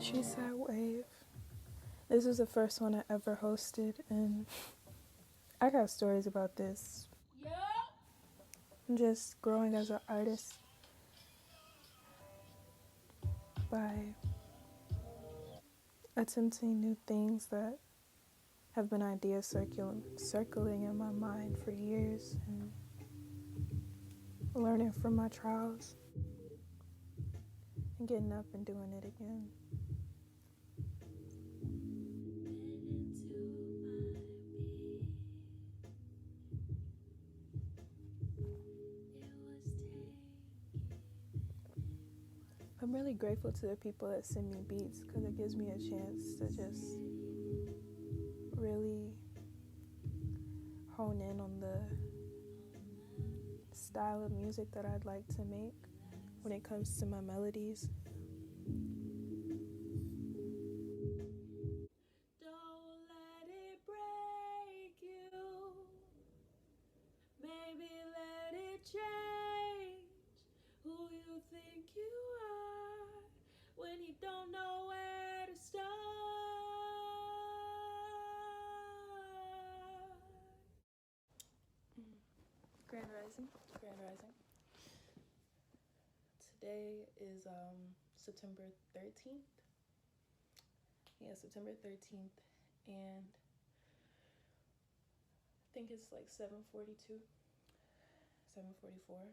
She Said Wave. This was the first one I ever hosted, and I got stories about this. Just growing as an artist by attempting new things that have been ideas circling in my mind for years, and learning from my trials and getting up and doing it again. I'm really grateful to the people that send me beats because it gives me a chance to just really hone in on the style of music that I'd like to make when it comes to my melodies. Don't let it break you. Maybe let it change who you think you are when you don't know where to start. Grand Rising. Grand Rising. Today is September 13th. Yeah, September 13th, and I think it's like 7:42, 7:44.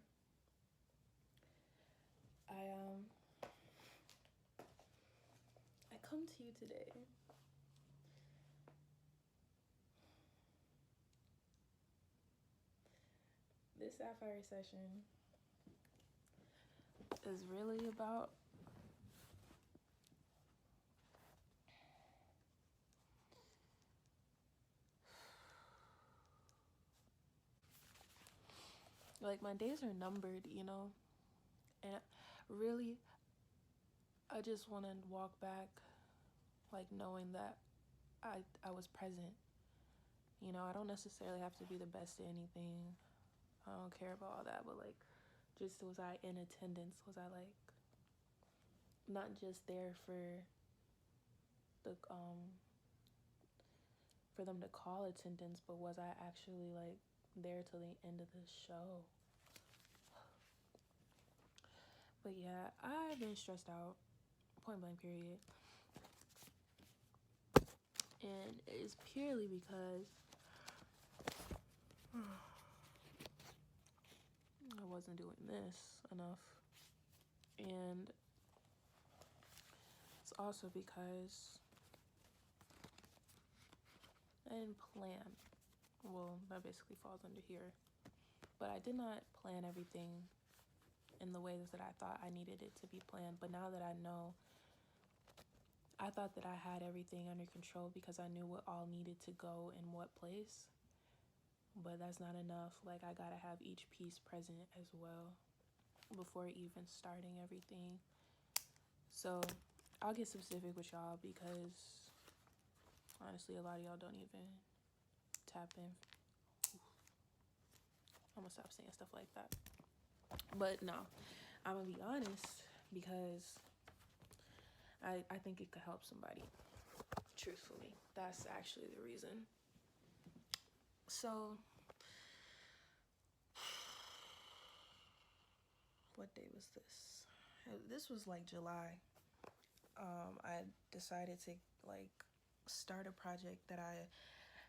I come to you today this sapphire session is really about like my days are numbered, you know, and really I just want to walk back like knowing that I was present. You know, I don't necessarily have to be the best at anything. I don't care about all that, but like just was I in attendance? Was I like not just there for the for them to call attendance, but was I actually like there till the end of the show? But yeah, I've been stressed out, point blank period. And it's purely because I wasn't doing this enough. And it's also because I didn't plan. Well, that basically falls under here. But I did not plan everything in the ways that I thought I needed it to be planned. But now that I know, I thought that I had everything under control because I knew what all needed to go in what place. But that's not enough. Like, I gotta have each piece present as well before even starting everything. So I'll get specific with y'all because honestly, a lot of y'all don't even tap in. I'm gonna stop saying stuff like that. But no, I'm gonna be honest because I think it could help somebody. Truthfully, that's actually the reason. So, what day was this? This was like July. I decided to like start a project that I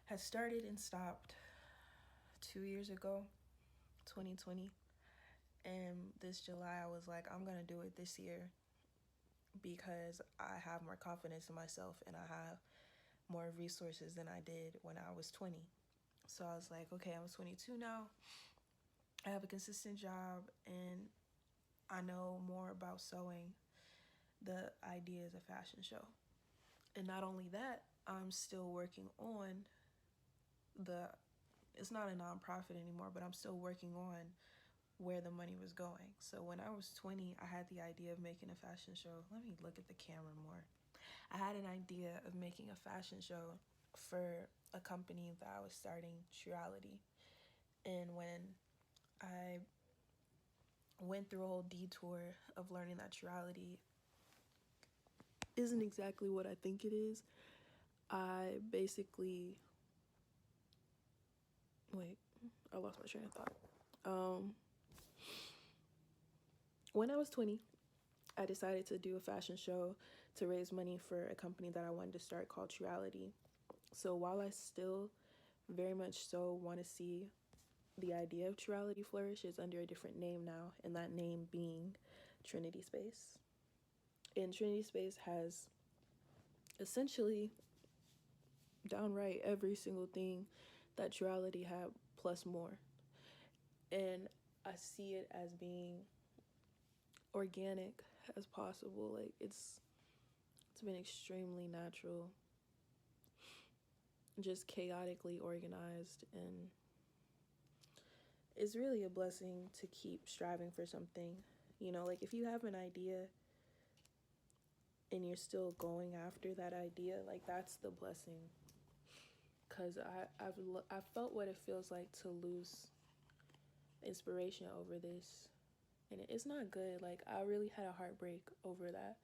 had started and stopped 2 years ago, 2020. And this July, I was like, I'm gonna do it this year because I have more confidence in myself and I have more resources than I did when I was 20. So I was like, okay, I'm 22 now. I have a consistent job and I know more about sewing. The idea is a fashion show. And not only that, I'm still working on it's not a nonprofit anymore, but I'm still working on where the money was going. So when I was 20, I had the idea of making a fashion show. Let me look at the camera more. I had an idea of making a fashion show for a company that I was starting, Truality. And when I went through a whole detour of learning that Truality isn't exactly what I think it is. I basically, wait, I lost my train of thought. When I was 20, I decided to do a fashion show to raise money for a company that I wanted to start called Truality. So while I still very much so want to see the idea of Truality flourish, is under a different name now, and that name being Trinity Space. And Trinity Space has essentially downright every single thing that Truality had plus more. And I see it as being organic as possible. Like it's been extremely natural, just chaotically organized, and it's really a blessing to keep striving for something. You know, like if you have an idea and you're still going after that idea, like that's the blessing. Cause I've felt what it feels like to lose inspiration over this, and it's not good. Like I really had a heartbreak over that,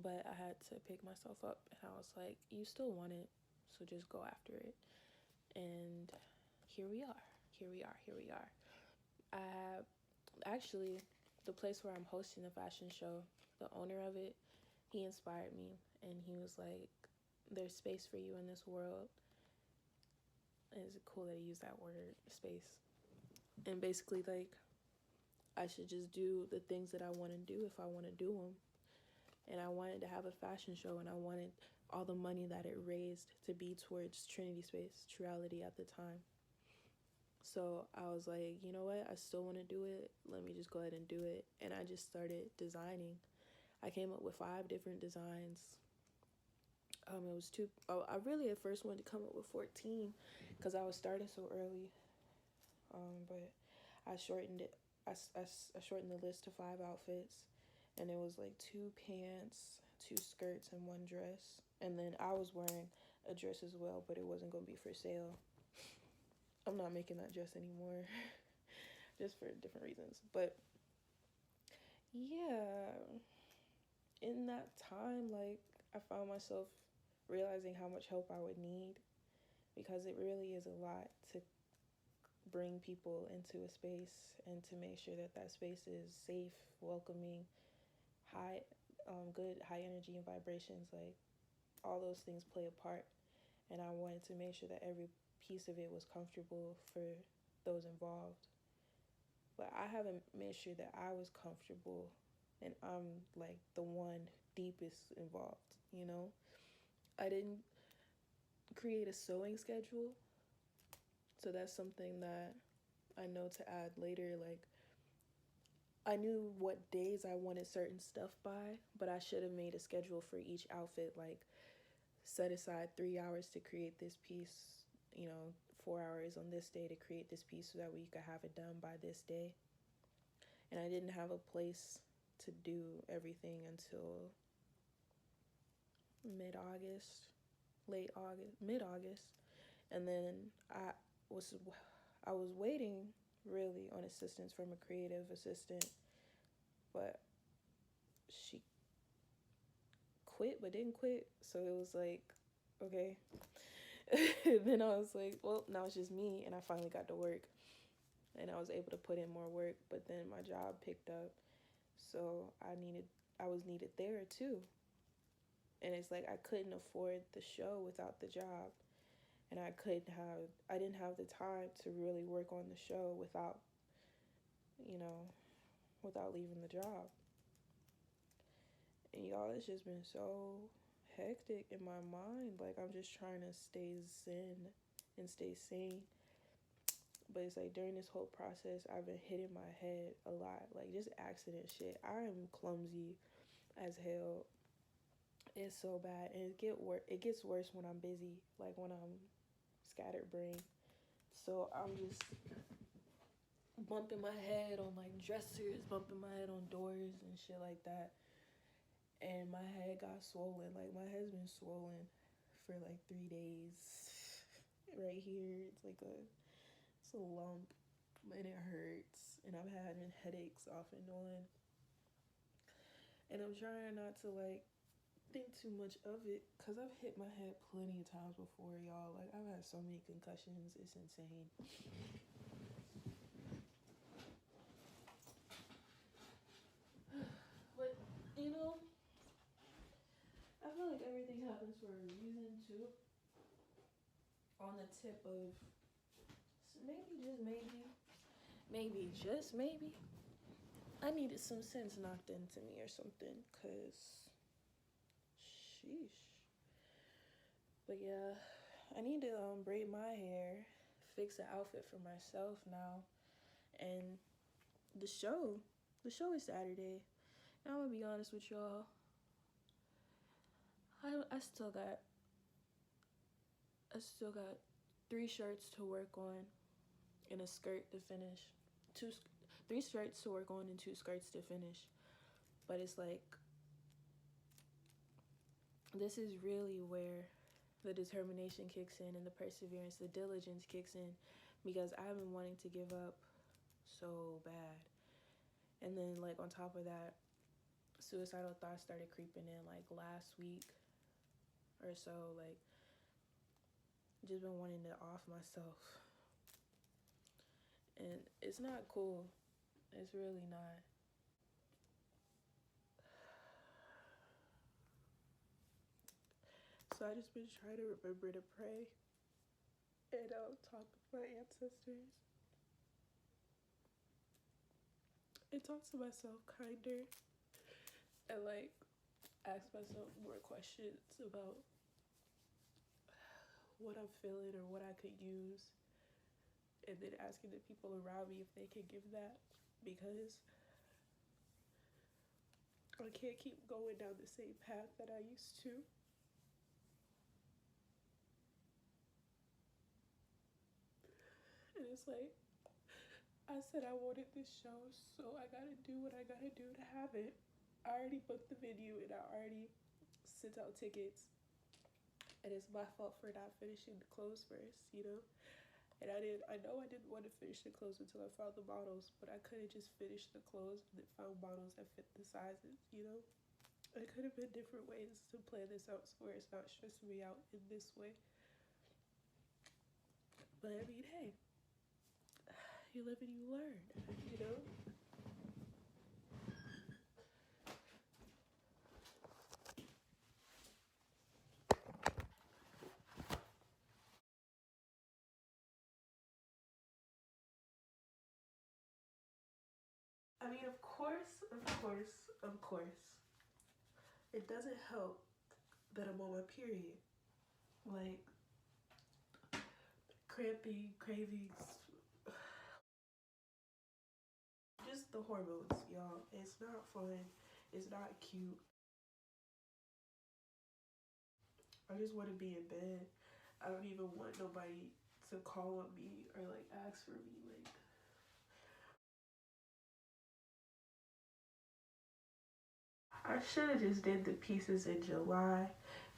but I had to pick myself up, and I was like, you still want it, so just go after it. And here we are. Actually, the place where I'm hosting the fashion show, the owner of it, he inspired me, and he was like, there's space for you in this world. And it's cool that he used that word, space. And basically, like, I should just do the things that I want to do if I want to do them. And I wanted to have a fashion show, and I wanted all the money that it raised to be towards Trinity Space, Truality at the time. So I was like, you know what? I still want to do it. Let me just go ahead and do it. And I just started designing. I came up with 5 different designs. It was two. Oh, I really at first wanted to come up with 14 because I was starting so early. But I shortened it. I shortened the list to 5 outfits, and it was like 2 pants, 2 skirts, and 1 dress. And then I was wearing a dress as well, but it wasn't going to be for sale. I'm not making that dress anymore, just for different reasons. But yeah, in that time, like, I found myself realizing how much help I would need, because it really is a lot to bring people into a space and to make sure that that space is safe, welcoming, good high energy and vibrations. Like, all those things play a part, and I wanted to make sure that every piece of it was comfortable for those involved. But I haven't made sure that I was comfortable, and I'm like the one deepest involved, you know? I didn't create a sewing schedule, so that's something that I know to add later. Like, I knew what days I wanted certain stuff by, but I should have made a schedule for each outfit, like set aside 3 hours to create this piece, 4 hours on this day to create this piece so that we could have it done by this day. And I didn't have a place to do everything until mid-August, mid-August. And then I was waiting really on assistance from a creative assistant, but she quit but didn't quit. So it was like, okay. Then I was like, well, now it's just me, and I finally got to work, and I was able to put in more work. But then my job picked up, so I was needed there too. And it's like I couldn't afford the show without the job, and I didn't have the time to really work on the show without leaving the job. And y'all, it's just been so hectic in my mind. Like, I'm just trying to stay zen and stay sane. But it's like during this whole process, I've been hitting my head a lot. Like, just accident shit. I am clumsy as hell. It's so bad. And it gets worse when I'm busy. Like, when I'm scattered brain. So I'm just bumping my head on like dressers, bumping my head on doors and shit like that. And my head got swollen. Like, my head's been swollen for like 3 days. Right here, it's a lump, and it hurts. And I've had headaches off and on. And I'm trying not to like think too much of it because I've hit my head plenty of times before, y'all. Like, I've had so many concussions. It's insane. But, you know, I feel like everything happens for a reason, too. On the tip of maybe, just maybe, I needed some sense knocked into me or something, because, sheesh. But yeah, I need to braid my hair, fix an outfit for myself now, and the show is Saturday. And I'm gonna be honest with y'all, I still got 3 shirts to work on and a skirt to finish. 3 shirts to work on and 2 skirts to finish. But it's like, this is really where the determination kicks in and the perseverance, the diligence kicks in, because I've been wanting to give up so bad. And then, like, on top of that, suicidal thoughts started creeping in, like, last week or so. Like, just been wanting to off myself. And it's not cool. It's really not. So I just been trying to remember to pray and talk with my ancestors and talk to myself kinder and, like, ask myself more questions about what I'm feeling or what I could use, and then asking the people around me if they can give that, because I can't keep going down the same path that I used to. And it's like, I said I wanted this show, so I gotta do what I gotta do to have it. I already booked the venue and I already sent out tickets, and it's my fault for not finishing the clothes first, you know? And I know I didn't want to finish the clothes until I found the models, but I couldn't just finish the clothes and then found models that fit the sizes, you know? It could have been different ways to plan this out where it's not stressing me out in this way. But I mean, hey, you live and you learn, you know? I mean, of course, it doesn't help that I'm on my period. Like, cramping, cravings, just the hormones, y'all. It's not fun. It's not cute. I just want to be in bed. I don't even want nobody to call on me or, like, ask for me. Like, I should have just did the pieces in July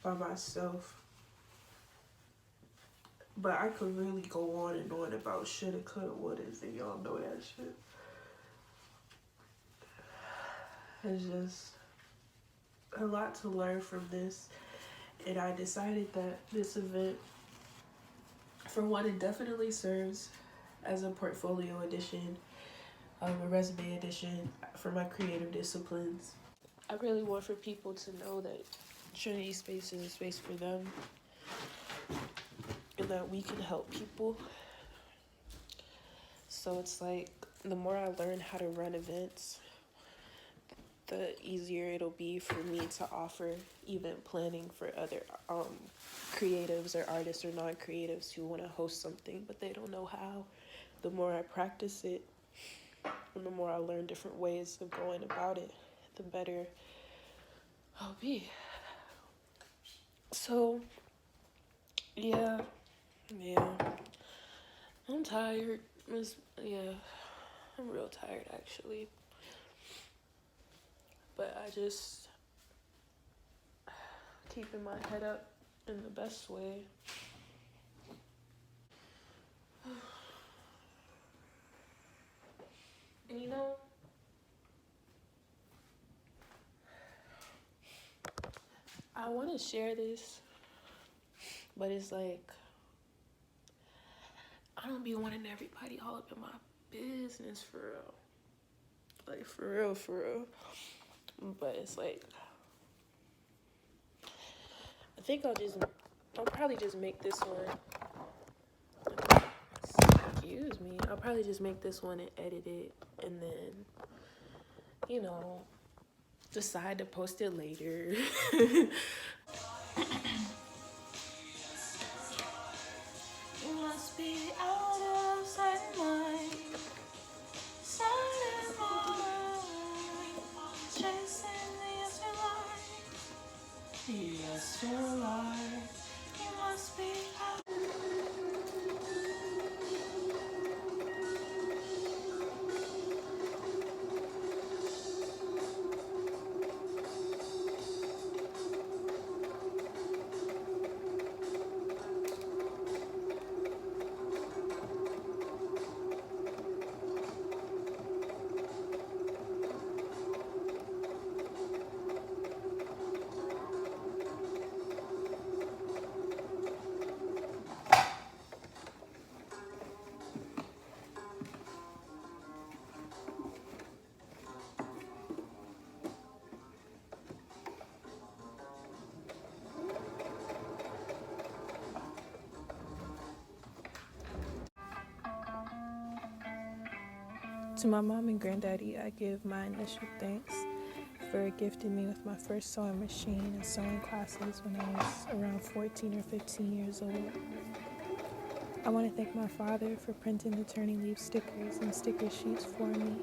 by myself. But I could really go on and on about shoulda, coulda, wouldas, and y'all know that shit. It's just a lot to learn from this. And I decided that this event, for one, it definitely serves as a portfolio edition, a resume edition for my creative disciplines. I really want for people to know that Trinity Space is a space for them and that we can help people. So it's like, the more I learn how to run events, the easier it'll be for me to offer event planning for other creatives or artists or non-creatives who want to host something but they don't know how. The more I practice it and the more I learn different ways of going about it, the better I'll be. So yeah, I'm tired. I'm real tired actually. But I just keeping my head up in the best way. And you know, I want to share this, but it's like, I don't be wanting everybody all up in my business for real. Like, for real, for real. But it's like, I think I'll probably just make this one. Excuse me. I'll probably just make this one and edit it, and then, you know, decide to post it later. You must be out of sight and mind. Sight and mind. Chasing the afterlife. The afterlife. You must be out. To my mom and granddaddy, I give my initial thanks for gifting me with my first sewing machine and sewing classes when I was around 14 or 15 years old. I want to thank my father for printing the turning leaf stickers and sticker sheets for me.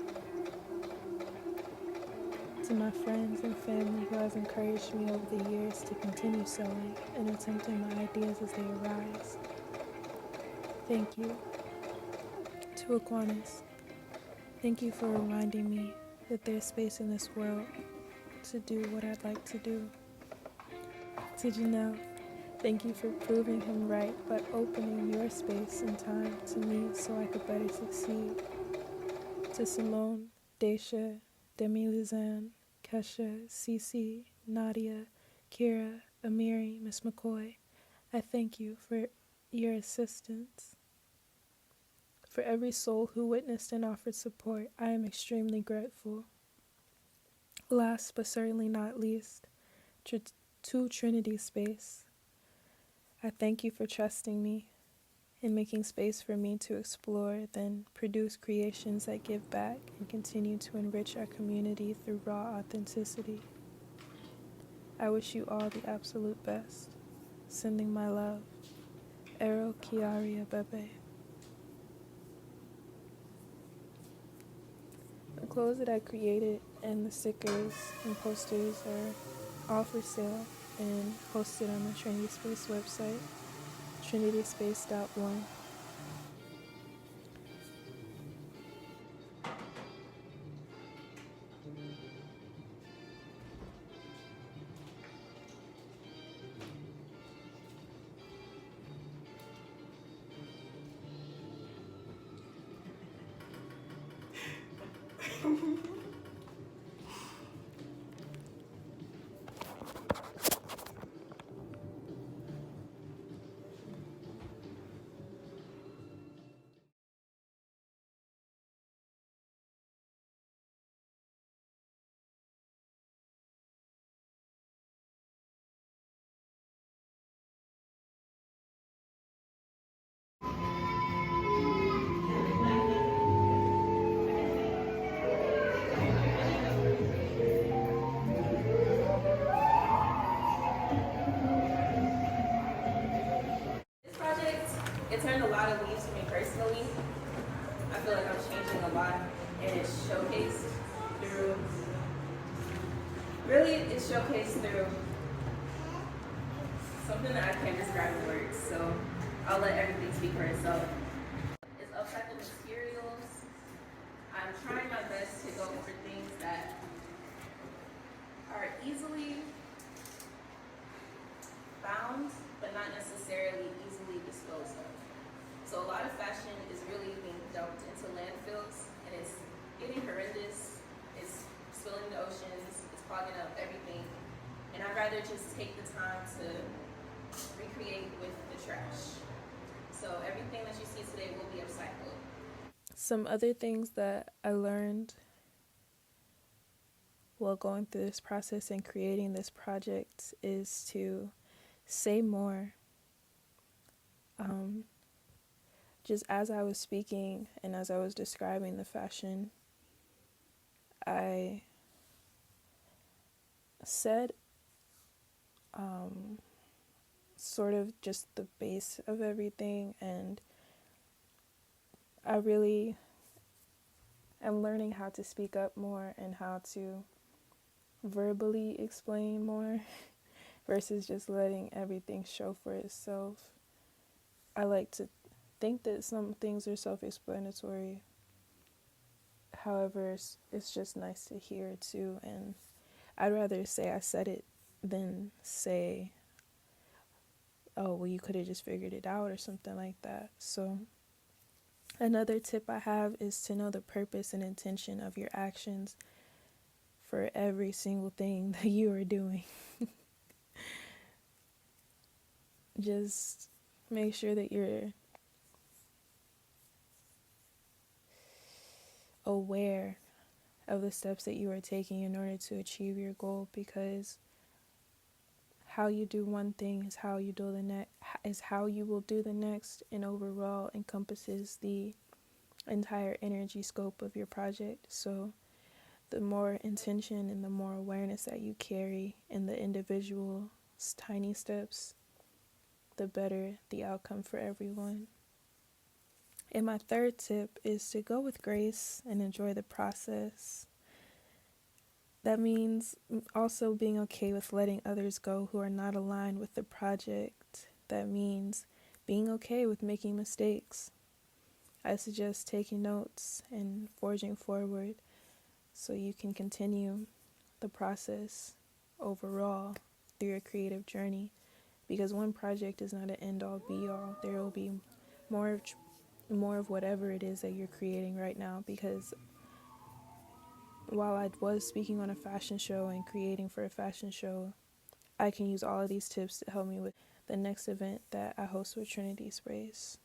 To my friends and family who have encouraged me over the years to continue sewing and attempting my ideas as they arise. Thank you. To Aquinas, thank you for reminding me that there's space in this world to do what I'd like to do. To Janelle, thank you for proving him right by opening your space and time to me so I could better succeed. To Simone, Daisha, Demi Lizann, Kesha, Cece, Nadia, Kira, Amiri, Miss McCoy, I thank you for your assistance. For every soul who witnessed and offered support, I am extremely grateful. Last but certainly not least, to Trinity Space, I thank you for trusting me and making space for me to explore, then produce creations that give back and continue to enrich our community through raw authenticity. I wish you all the absolute best. Sending my love. Ero Kiaria Bebe. The clothes that I created and the stickers and posters are all for sale and hosted on the Trinity Space website, trinityspace.one. This project, it turned a lot of leaves for me personally. I feel like I'm changing a lot, and it's showcased through, something that I can't describe in words, so I'll let everything speak for itself. It's upcycled materials. I'm trying my best to go for things that are easily found, but not necessarily easily disposed of. So a lot of fashion is really being dumped into landfills, and it's getting horrendous. It's spilling the oceans, it's clogging up everything. And I'd rather rather just take the time to recreate with the trash. So everything that you see today will be upcycled. Some other things that I learned while going through this process and creating this project is to say more. Just as I was speaking and as I was describing the fashion, I said sort of just the base of everything, and I really am learning how to speak up more and how to verbally explain more versus just letting everything show for itself. I like to think that some things are self-explanatory. However, it's just nice to hear too, and I'd rather say I said it than say, oh, well, you could have just figured it out or something like that. So another tip I have is to know the purpose and intention of your actions for every single thing that you are doing. Just make sure that you're aware of the steps that you are taking in order to achieve your goal, because how you do one thing is how you do the next, is how you will do the next, and overall encompasses the entire energy scope of your project. So the more intention and the more awareness that you carry in the individual tiny steps, the better the outcome for everyone. And my third tip is to go with grace and enjoy the process. That means also being okay with letting others go who are not aligned with the project. That means being okay with making mistakes. I suggest taking notes and forging forward so you can continue the process overall through your creative journey, because one project is not an end-all be-all. There will be more of whatever it is that you're creating right now, because while I was speaking on a fashion show and creating for a fashion show, I can use all of these tips to help me with the next event that I host with Trinity Sprays.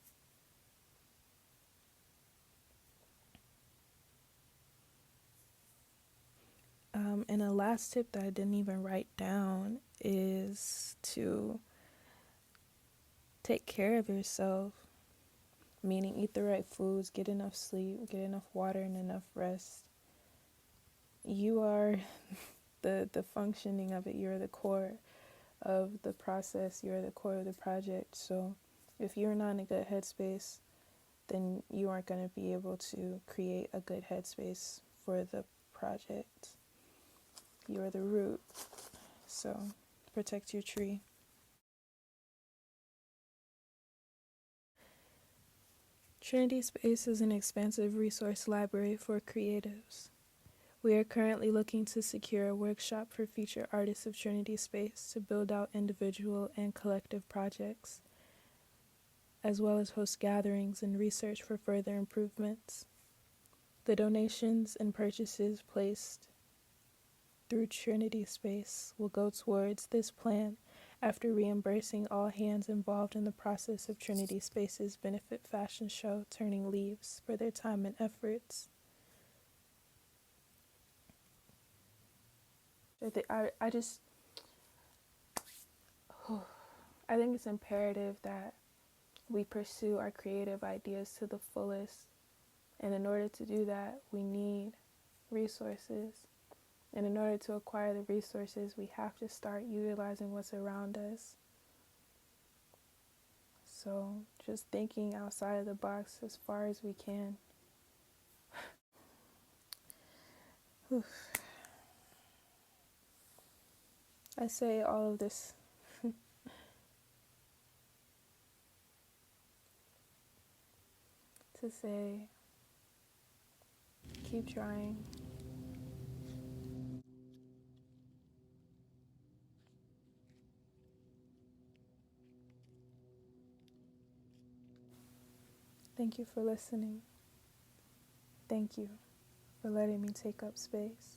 And the last tip that I didn't even write down is to take care of yourself, meaning eat the right foods, get enough sleep, get enough water, and enough rest. You are the functioning of it. You're the core of the process. You're the core of the project. So if you're not in a good headspace, then you aren't going to be able to create a good headspace for the project. You are the root. So protect your tree. Trinity Space is an expansive resource library for creatives. We are currently looking to secure a workshop for future artists of Trinity Space to build out individual and collective projects, as well as host gatherings and research for further improvements. The donations and purchases placed through Trinity Space will go towards this plan after reimbursing all hands involved in the process of Trinity Space's benefit fashion show, Turning Leaves, for their time and efforts. I think it's imperative that we pursue our creative ideas to the fullest. And in order to do that, we need resources. And in order to acquire the resources, we have to start utilizing what's around us. So just thinking outside of the box as far as we can. I say all of this to say, keep trying. Thank you for listening. Thank you for letting me take up space.